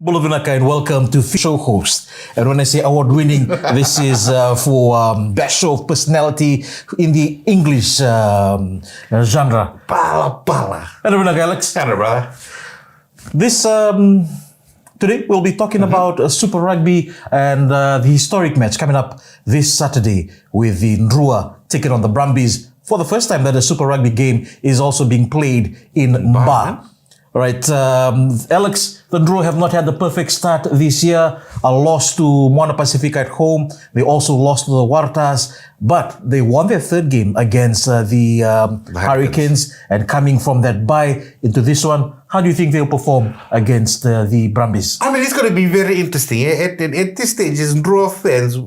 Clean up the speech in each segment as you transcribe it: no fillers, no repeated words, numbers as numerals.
Bulavinaka and welcome to Show Host. And when I say award-winning, this is for best show of personality in the English genre. Pala. Hello, Alex. Hello, brother. This today we'll be talking about Super Rugby and the historic match coming up this Saturday with the Narawa taking on the Brumbies for the first time that a Super Rugby game is also being played in Mba. Right, Alex, the Narawa have not had the perfect start this year. A loss to Moana Pacific at home. They also lost to the Waratahs, but they won their third game against the Hurricanes. And coming from that bye into this one, how do you think they'll perform against the Brumbies? I mean, it's going to be very interesting. At this stage, as Narawa fans,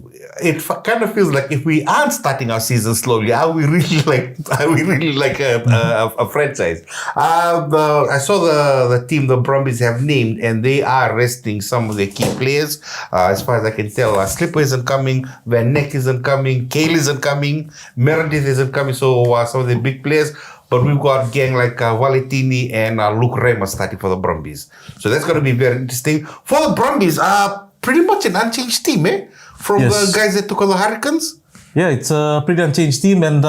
it kind of feels like if we aren't starting our season slowly, are we really like a franchise? I saw the team the Brumbies have named, and they are resting some of their key players. As far as I can tell, Slipper isn't coming, Van Neck isn't coming, Kale isn't coming, Meredith isn't coming. So some of the big players. But we've got gang like Valetini and Luke Ramos starting for the Brumbies. So that's going to be very interesting. For the Brumbies, pretty much an unchanged team, from the guys that took on the Hurricanes? Yeah, it's a pretty unchanged team. And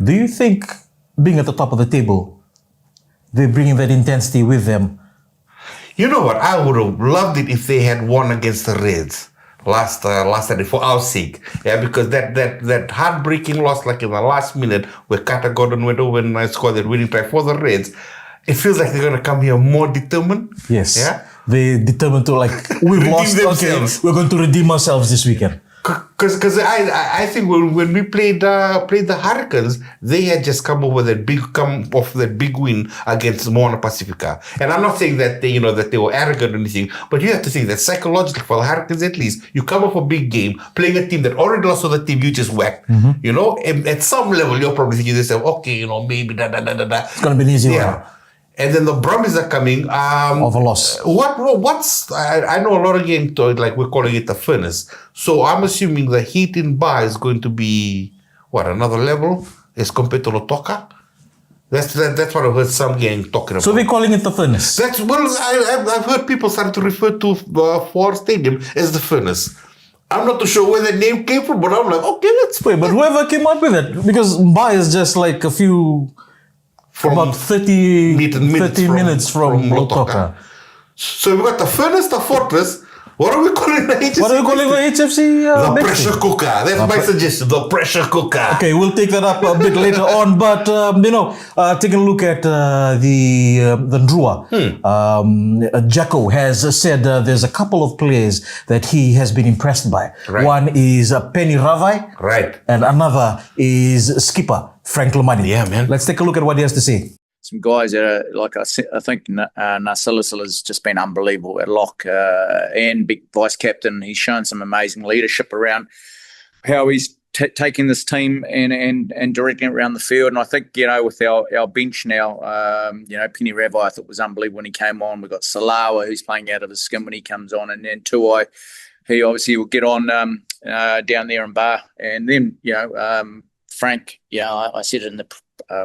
do you think, being at the top of the table, they're bringing that intensity with them? You know what? I would have loved it if they had won against the Reds last Saturday for our sake. Yeah, because that heartbreaking loss, like in the last minute, where Carter Gordon went over and scored that winning try for the Reds, it feels like they're going to come here more determined. Yes. Yeah. They're determined to, we've lost. Themselves. Okay, we're going to redeem ourselves this weekend. Because I think when we played the Hurricanes, they had just come off that big win against Moana Pacifica. And I'm not saying that they were arrogant or anything, but you have to think that psychologically for the Hurricanes at least, you come off a big game playing a team that already lost to the team you just whacked. And at some level you're probably thinking to yourself, okay, maybe It's going to be an easy one. And then the Brumbies are coming. Of a loss. I know a lot of games, we're calling it the furnace. So I'm assuming the heat in Bar is going to be, another level as compared to Lotoka? That's what I've heard some gang talking about. So they're calling it the furnace? I've heard people starting to refer to Ford Stadium as the furnace. I'm not too sure where the name came from, but I'm like, okay, let's wait. But whoever came up with it, because Bar is just like a few... about 30 minutes from Lotoka. So we've got the furnace, the fortress. What are we calling the HFC? What are we calling the HFC? The pressure cooker. That's my suggestion. The pressure cooker. Okay, we'll take that up a bit later on. But taking a look at the Narawa. Jacko has said there's a couple of players that he has been impressed by. Right. One is Penny Ravai. Right. And another is skipper Frank Lomani. Yeah, man. Let's take a look at what he has to say. Some guys that are, I think Narcilla has just been unbelievable at lock and big vice captain. He's shown some amazing leadership around how he's taking this team and directing it around the field. And I think, with our bench now, Penny Ravai, I thought was unbelievable when he came on. We've got Salawa, who's playing out of his skin when he comes on. And then Tuai, he obviously will get on down there in Bar. And then, Frank, I said it in the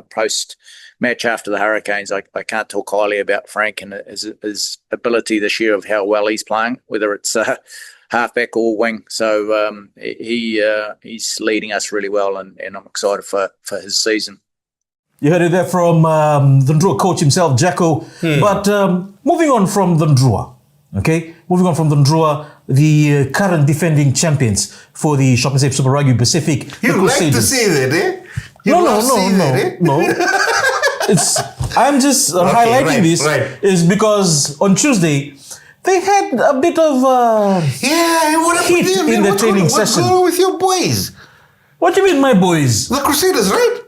post match after the Hurricanes, I can't talk highly about Frank and his ability this year of how well he's playing, whether it's halfback or wing. So he's leading us really well, and I'm excited for his season. You heard it there from the Narawa coach himself, Jacko. But moving on from the Narawa, the current defending champions for the Shop and Save Super Rugby Pacific. You like to say that, eh? No. I'm just highlighting this is because on Tuesday they had a bit of heat in the training session. What's going on with your boys? What do you mean, my boys? The Crusaders, right?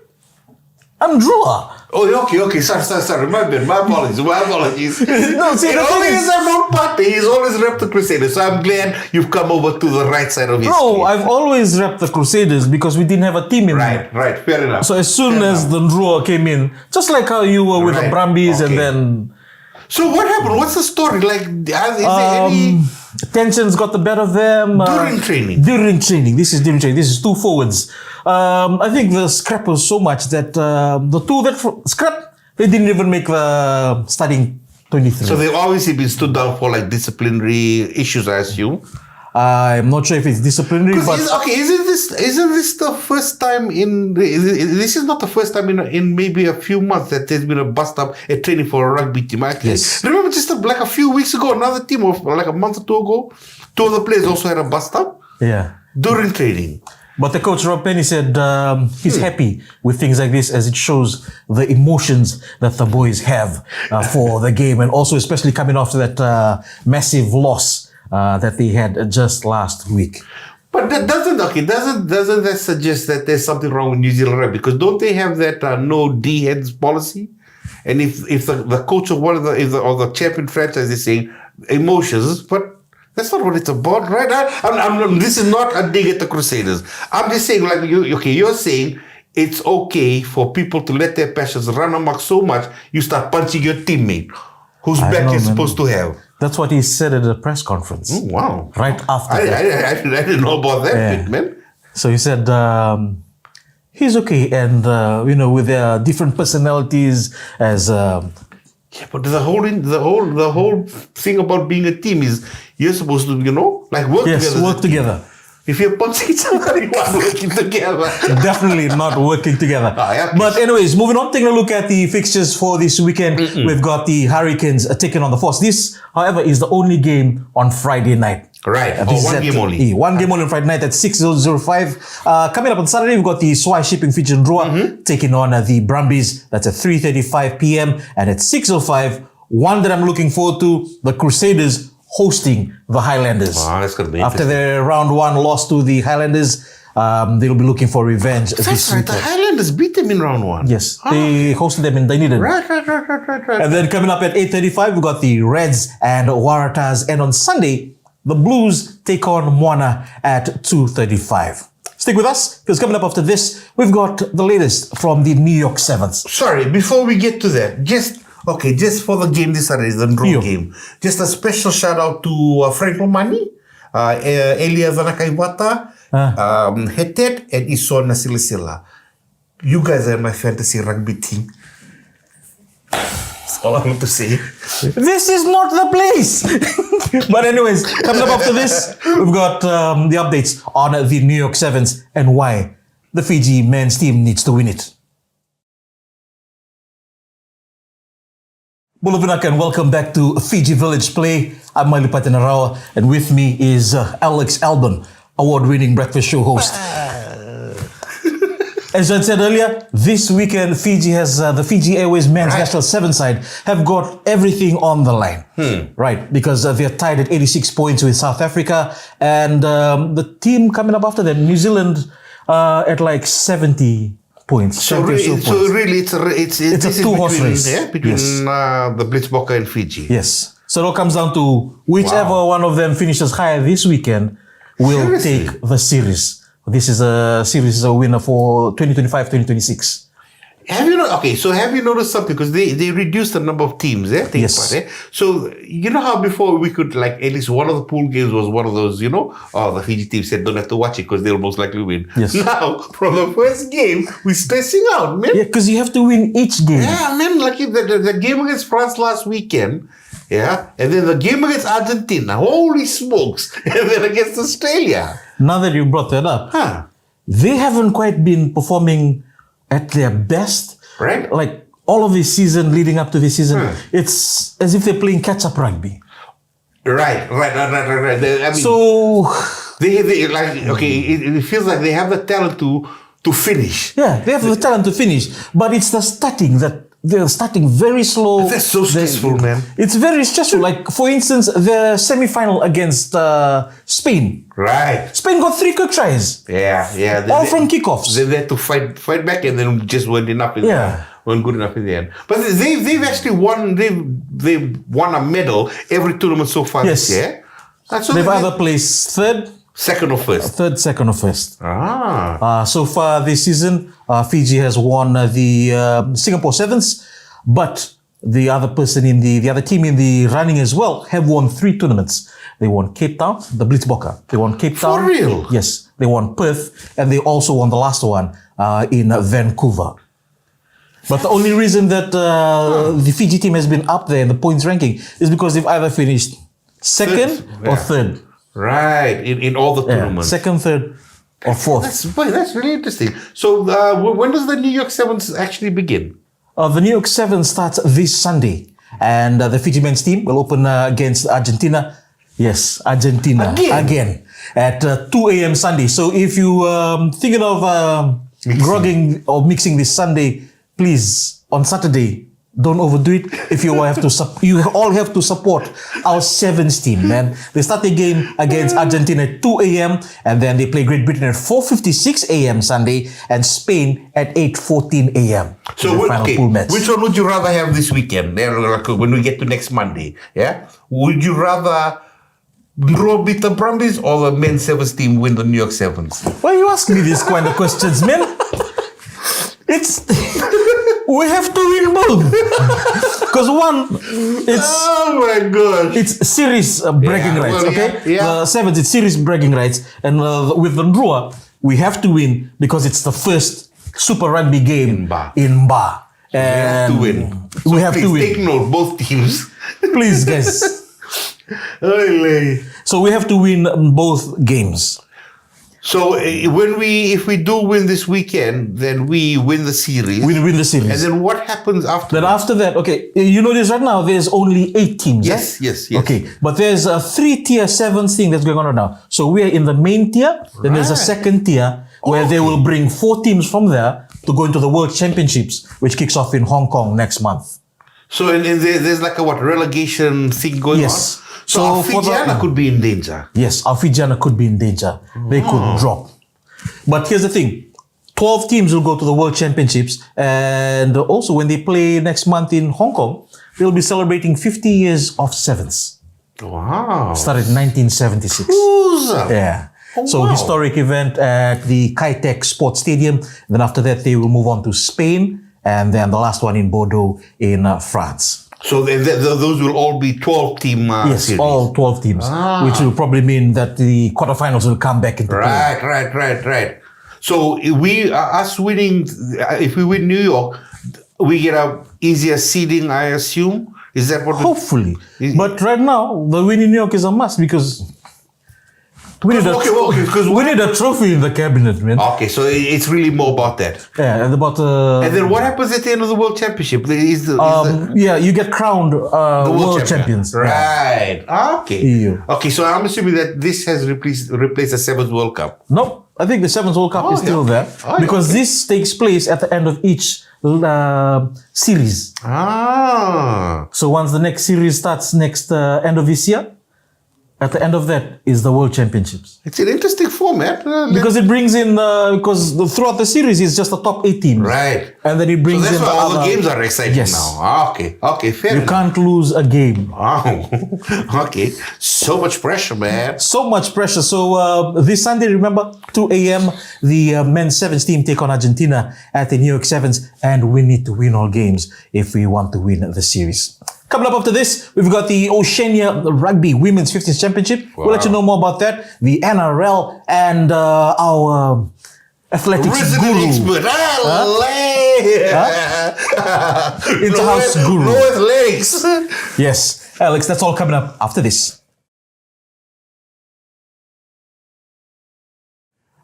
I'm Narawa. Oh, okay. Sorry. My apologies. No, see, the thing is, I'm not party. He's always repped the Crusaders. So I'm glad you've come over to the right side of history. No, I've always repped the Crusaders because we didn't have a team in there. Right. Fair enough. So as soon as the Narawa came in, just like how you were with the Brumbies and then... So what happened? What's the story? Is there any... Tensions got the better of them. During training. This is during training. This is two forwards. I think the scrap was so much that the two that scrap, they didn't even make the starting 23. So they've obviously been stood down for like disciplinary issues, I assume. I'm not sure if it's disciplinary, but Isn't this the first time this is not the first time in maybe a few months that there's been a bust up at training for a rugby team. Yes. Remember just like a few weeks ago, another team, or like a month or two ago, two of the players also had a bust up during training. But the coach, Rob Penny, said he's happy with things like this as it shows the emotions that the boys have for the game, and also especially coming after that massive loss that they had just last week. But that doesn't that suggest that there's something wrong with New Zealand rugby? Because don't they have that no D heads policy? And if the coach of one of the champion franchise is saying emotions, but that's not what it's about, right? This is not a dig at the Crusaders. I'm just saying, like, you're saying it's okay for people to let their passions run amok so much, you start punching your teammate, whose back you're supposed to have. That's what he said at the press conference. Oh, wow. Right after I didn't know about that bit, man. So he said he's okay, and, with their different personalities as... Yeah, but the whole thing about being a team is you're supposed to, work together. Yes, work together. If you're punching somebody, you are working together. Definitely not working together. Yeah. But anyways, moving on, taking a look at the fixtures for this weekend. We've got the Hurricanes taking on the Force. This, however, is the only game on Friday night. Right. One game only. One game only on Friday night at 6:05. Coming up on Saturday, we've got the Swai Shipping Fiji Narawa taking on the Brumbies. That's at 3:35 p.m. And at 6:05, one that I'm looking forward to, the Crusaders hosting the Highlanders. Wow, that's going to be After their round one loss to the Highlanders, they'll be looking for revenge this weekend. The Highlanders beat them in round one. Yes, they hosted them in Dunedin. Right. And then coming up at 8:35, we've got the Reds and Waratahs. And on Sunday, the Blues take on Moana at 2:35. Stick with us, because coming up after this, we've got the latest from the New York Sevens. Sorry, before we get to that, just for the game this Saturday, the draw game, just a special shout out to Frank Lomani, Elia Vanakaibata, Hetet, and Ison Nasilisila. You guys are my fantasy rugby team. That's all I want to say. This is not the place. But anyways, coming up after this, we've got the updates on the New York Sevens and why the Fiji men's team needs to win it. Bulavinak, and welcome back to Fiji Village Play. I'm Alipate Narawa, and with me is Alex Elbourne, award-winning breakfast show host. As I said earlier, this weekend Fiji has the Fiji Airways men's national seven side have got everything on the line, right? Because they're tied at 86 points with South Africa, and the team coming up after them, New Zealand, at like 70 points. So really, it's a two-horse race. Yeah, between the Blitzbokke and Fiji. Yes. So it all comes down to whichever one of them finishes higher this weekend will take the series. This is a winner for 2025-2026. Have you noticed something? Because they reduced the number of teams, Yes. So, you know how before we could, like, at least one of the pool games was one of those, the Fiji team said don't have to watch it because they'll most likely win. Yes. Now, from the first game, we're stressing out, man. Yeah, because you have to win each game. Yeah, man, like the game against France last weekend, and then the game against Argentina, holy smokes, and then against Australia. Now that you brought that up, they haven't quite been performing at their best. Right. Like all of this season, leading up to this season, it's as if they're playing catch-up rugby. Right. I mean, so it feels like they have the talent to finish. Yeah, they have the talent to finish, but it's the starting that they're starting very slow. That's so stressful, man. It's very stressful. Like, for instance, the semi-final against Spain. Right. Spain got 3 quick tries. Yeah. All from kickoffs. They had to fight back, and then just weren't enough. Weren't good enough in the end. But they've actually won. They've won a medal every tournament so far this year. So they've either placed third, second, or first. Third, second, or first. So far this season, Fiji has won the Singapore Sevens, but the other team in the running as well have won 3 tournaments. They won Cape Town, the Blitzbokke. They won Cape Town. For real? Yes. They won Perth, and they also won the last one in Vancouver. But the only reason that the Fiji team has been up there in the points ranking is because they've either finished second or third. Right, in all the tournaments. Second, third, or fourth. That's really interesting. So when does the New York Sevens actually begin? The New York Sevens starts this Sunday. And the Fiji men's team will open against Argentina. Yes, Argentina. Again. At 2 a.m. Sunday. So if you thinking of grogging or mixing this Sunday, please, on Saturday, don't overdo it. If you have to, you all have to support our Sevens team, man. They start the game against Argentina at 2 a.m. and then they play Great Britain at 4:56 a.m. Sunday and Spain at 8:14 a.m. So, which one would you rather have this weekend? When we get to next Monday, yeah? Would you rather draw beat the Brumbies or the men's Sevens team win the New York Sevens? Why are you asking me these kind of questions, man? It's we have to win both because one, it's oh my gosh, it's serious bragging rights. Okay, the Sevens, it's serious bragging rights, and with the Nrua, we have to win because it's the first Super Rugby game in Ba. And we have to win. We have to win. Take note, both teams. Please, guys. So we have to win both games. So if we do win this weekend, then we win the series. We win the series. And then what happens after? Then after that, okay, you know this right now, there's only 8 teams. Yes. Okay, but there's a 3-tier Sevens thing that's going on right now. So we are in the main tier, then there's a second tier where they will bring 4 teams from there to go into the World Championships, which kicks off in Hong Kong next month. So there's like a relegation thing going on? So our Fijiana could be in danger. Yes, our Fijiana could be in danger. They could drop. But here's the thing. 12 teams will go to the World Championships. And also when they play next month in Hong Kong, they'll be celebrating 50 years of Sevens. Wow. Started in 1976. Yeah. So historic event at the Kai-Tak Sports Stadium. Then after that, they will move on to Spain. And then the last one in Bordeaux in France. So those will all be 12-team yes, series. All 12 teams, which will probably mean that the quarterfinals will come back into play. Right. So if we win New York, we get a easier seeding, I assume. Is that what? Hopefully, but right now the win in New York is a must because. We need a trophy in the cabinet, man. Okay, so it's really more about that. Yeah, and about. And then what happens at the end of the World Championship? You get crowned world champions. Right. Okay. EU. Okay, so I'm assuming that this has replaced the Sevens World Cup. No, I think the Sevens World Cup is still there because this takes place at the end of each series. So once the next series starts next end of this year. At the end of that is the World Championships. It's an interesting format. Because it brings in, throughout the series, it's just the top 8 teams. Right. And then it brings in that's why all the games are exciting now. Okay, fair enough. You can't lose a game. Oh, okay. So much pressure, man. So much pressure. So this Sunday, remember, 2 a.m., the men's Sevens team take on Argentina at the New York Sevens. And we need to win all games if we want to win the series. Coming up after this, we've got the Oceania Rugby Women's 50th Championship. Wow. We'll let you know more about that. The NRL and our athletics guru. Expert. Inter-house guru. No athletics. Yes. Alex, that's all coming up after this.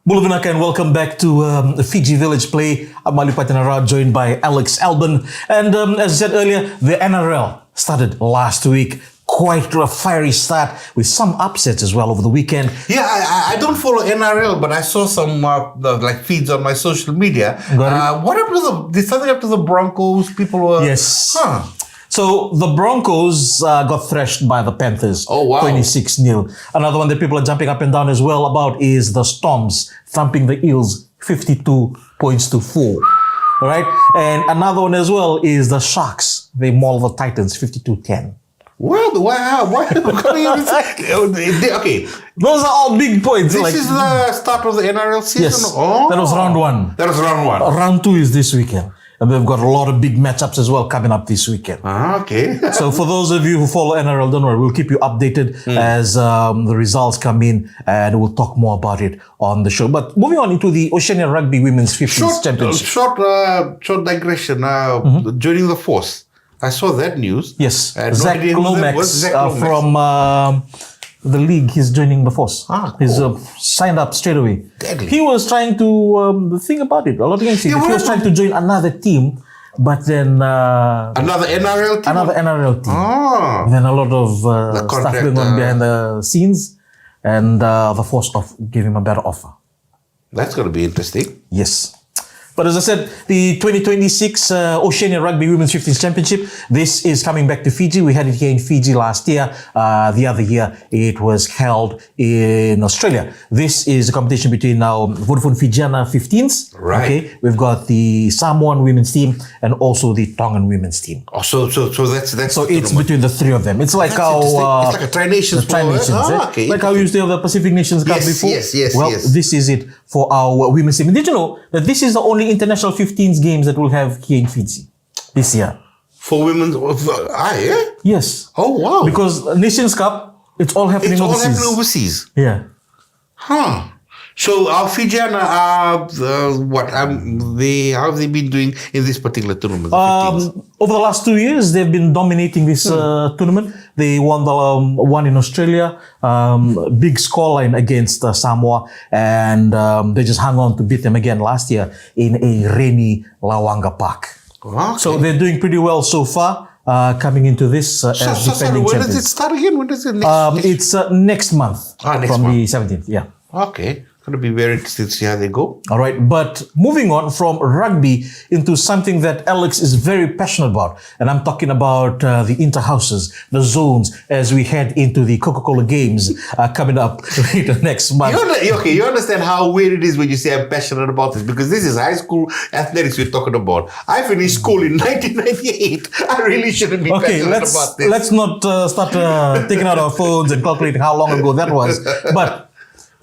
Bulavinaka and welcome back to the Fiji Village Play. I'm Alipate Narawa, joined by Alex Elbourne. And as I said earlier, the NRL started last week. Quite a fiery start with some upsets as well over the weekend. Yeah, I don't follow NRL, but I saw some feeds on my social media. What happened did something happen to the Broncos? People were... Yes. So the Broncos got thrashed by the Panthers. Oh, wow. 26-0. Another one that people are jumping up and down as well about is the Storms thumping the Eels 52 points to 4. All right. And another one as well is the Sharks. They maul the Titans 52-10. Well, wow. Okay. Those are all big points. This is the start of the NRL season? Yes. Oh. That was round 1. That was round 1. Round 2 is this weekend. And they've got a lot of big matchups as well coming up this weekend. Okay. So for those of you who follow NRL, don't worry, we'll keep you updated as the results come in, and we'll talk more about it on the show. But moving on into the Oceania Rugby Women's 50s Championship. Short digression. Joining the force. I saw that news. Yes, And Zach nobody knew that was Lomax Zach Lomax. from the league. He's joining the force. Cool. He's signed up straight away. Deadly. He was trying to think about it. A lot of against it. Yeah, He was trying to join another team, but then Another NRL team. another NRL team. Oh. Then a lot of stuff contract, going on behind the scenes, and the force gave him a better offer. That's going to be interesting. Yes. But as I said, the 2026 Oceania Rugby Women's 15s Championship, this is coming back to Fiji. We had it here in Fiji last year. The other year, it was held in Australia. This is a competition between now Vodafone Fijiana 15s. Right. Okay. We've got the Samoan women's team and also the Tongan women's team. Oh, so that's So it's between the three of them. It's like That's how interesting. It's like a Tri-Nations. Tri-Nations, Okay. like how we used to have the Pacific Nations Cup Yes, before. yes, Well, yes. this is it for our women's team. Did you know that this is the only international 15s games that we'll have here in Fiji this year? For women, yeah? Yes. Oh, wow. Because Nations Cup, it's all happening it's all overseas. happening overseas. Yeah. Huh. So our Fijiana are how have they been doing in this particular tournament? the 15s? Over the last 2 years, they've been dominating this tournament. They won the one in Australia, big scoreline against Samoa, and they just hung on to beat them again last year in a rainy Lawanga Park. Okay. So they're doing pretty well so far, coming into this as Sorry, defending when does it champions. start again? When does it next? It's next month, Next from month. the 17th. Yeah. Okay. Going to be very interesting to see how they go. All right, but moving on from rugby into something that Alex is very passionate about, and I'm talking about the interhouses, the zones, as we head into the Coca-Cola Games coming up later next month. You understand how weird it is when you say I'm passionate about this, because this is high school athletics we're talking about. I finished school in 1998. I really shouldn't be Okay, passionate about this. let's not start taking out our phones and calculating how long ago that was. But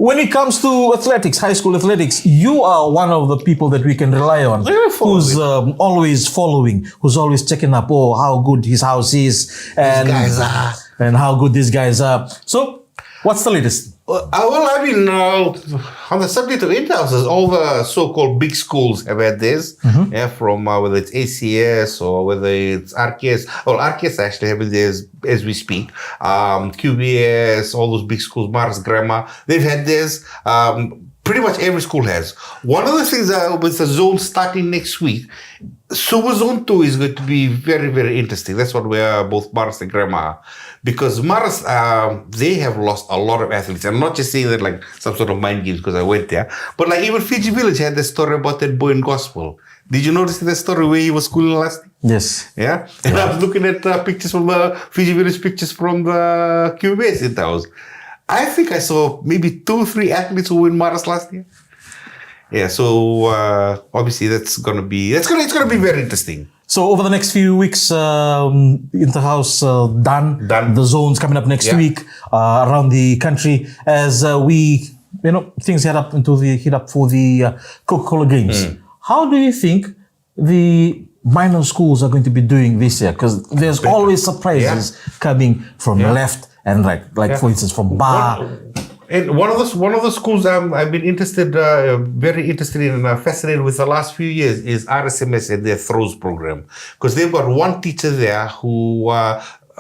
when it comes to athletics, high school athletics, you are one of the people that we can rely on, who's always following, who's always checking up, how good his house is, and how good these guys are. So, what's the latest? On the subject of interhouses, all the so-called big schools have had theirs, from whether it's ACS or whether it's RKS. Well, RKS actually having theirs as we speak. QBS, all those big schools, Mars Grammar, they've had theirs. Pretty much every school has. One of the things with the zone starting next week, Super Zone 2 is going to be very, very interesting. That's what where both Mars and Grammar are. Because Mars, they have lost a lot of athletes. I'm not just saying that like some sort of mind games because I went there. But like even Fiji Village had the story about that boy in gospel. Did you notice that story where he was schooling last year? Yes. Yeah? And I was looking at pictures from the Fiji Village, pictures from the QBS in house. I think I saw maybe 2 or 3 athletes who won Mars last year. Yeah, so obviously it's gonna be very interesting. So over the next few weeks, Interhouse done. The zones coming up next week around the country as things head up for the Coca-Cola Games. How do you think the minor schools are going to be doing this year? Because there's always surprises coming from left and right. Like for instance, from Bar. And one of the schools I've been very interested in and fascinated with the last few years is RSMS and their throws program, because they've got one teacher there who.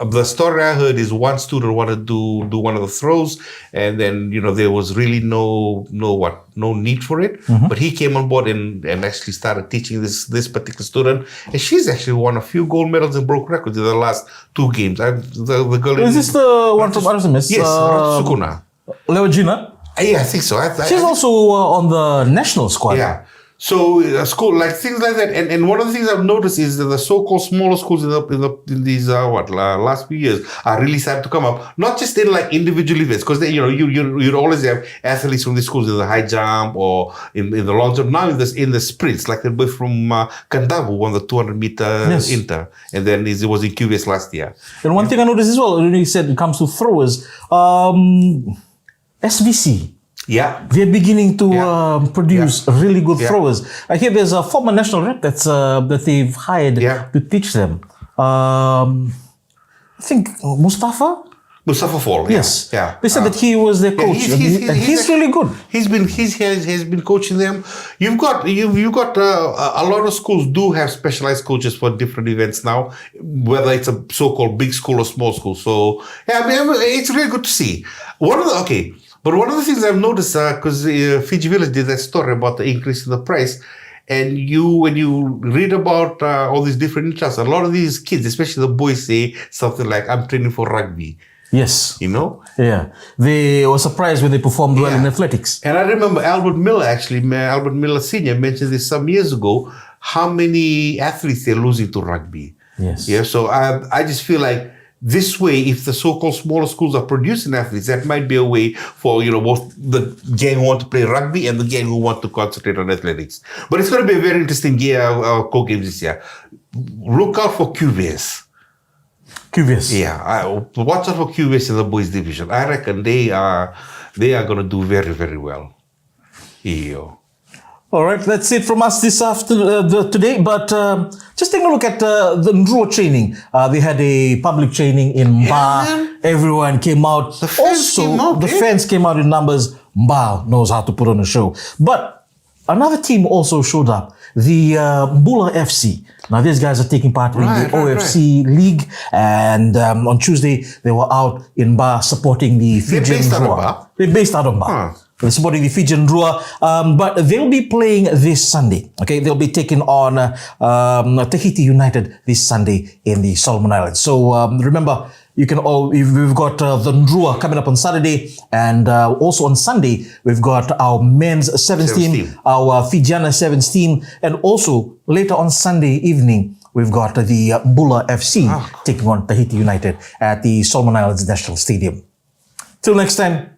The story I heard is one student wanted to do one of the throws, and then there was really no need for it. But he came on board and actually started teaching this particular student, and she's actually won a few gold medals and broke records in the last 2 games. The girl is this the one from RSMS? Yes, Sukuna. Leogina? Yeah, I think so. She's also on the national squad. Yeah. So school, like things like that, and one of the things I've noticed is that the so-called smaller schools in these last few years are really starting to come up. Not just in like individual events, because you'd always have athletes from these schools in the high jump or in the long jump. Now in the sprints, like the boy from Kandavu won the 200-meter inter, and then it was in QVS last year. And one thing I noticed as well when he said it comes to throwers, SVC. Yeah. They're beginning to Yeah. produce Yeah. really good Yeah. throwers. I hear there's a former national rep that they've hired Yeah. to teach them. I think Mustafa. Mustafa Fall. Yes. Yeah. They said that he was their coach. He's really good. He's been coaching them. You've got a lot of schools do have specialized coaches for different events now, whether it's a so-called big school or small school. So yeah, I mean, it's really good to see. But one of the things I've noticed, because Fiji Village did that story about the increase in the price, and when you read about all these different interests, a lot of these kids, especially the boys, say something like, "I'm training for rugby." Yes. You know? Yeah. They were surprised when they performed well Yeah. in athletics. And I remember Albert Miller Sr. mentioned this some years ago, how many athletes they're losing to rugby. Yes. Yeah. So I just feel like this way, if the so-called smaller schools are producing athletes, that might be a way for, both the gang who want to play rugby and the gang who want to concentrate on athletics. But it's going to be a very interesting year, co-games this year. Look out for QVS. QVS. Yeah, watch out for QVS in the boys division. I reckon they are going to do very, very well. Yeah. All right, that's it from us this today. But just take a look at the Ndruwa training. They had a public training in Mba. man. Everyone came out. The fans came out, the eh? fans came out in numbers. Mba knows how to put on a show. But another team also showed up, the Mbula FC. Now, these guys are taking part in the OFC League. And on Tuesday, they were out in Mba supporting the Fijian based out of Ndruwa. Mba? They're based out of Mba. Huh. They're supporting the Fijian Ndruwa, but they'll be playing this Sunday. Okay, they'll be taking on Tahiti United this Sunday in the Solomon Islands. So remember, we've got the Ndruwa coming up on Saturday, and also on Sunday we've got our men's sevens team, our Fijiana sevens team, and also later on Sunday evening we've got the Mbula FC taking on Tahiti United at the Solomon Islands National Stadium. Till next time.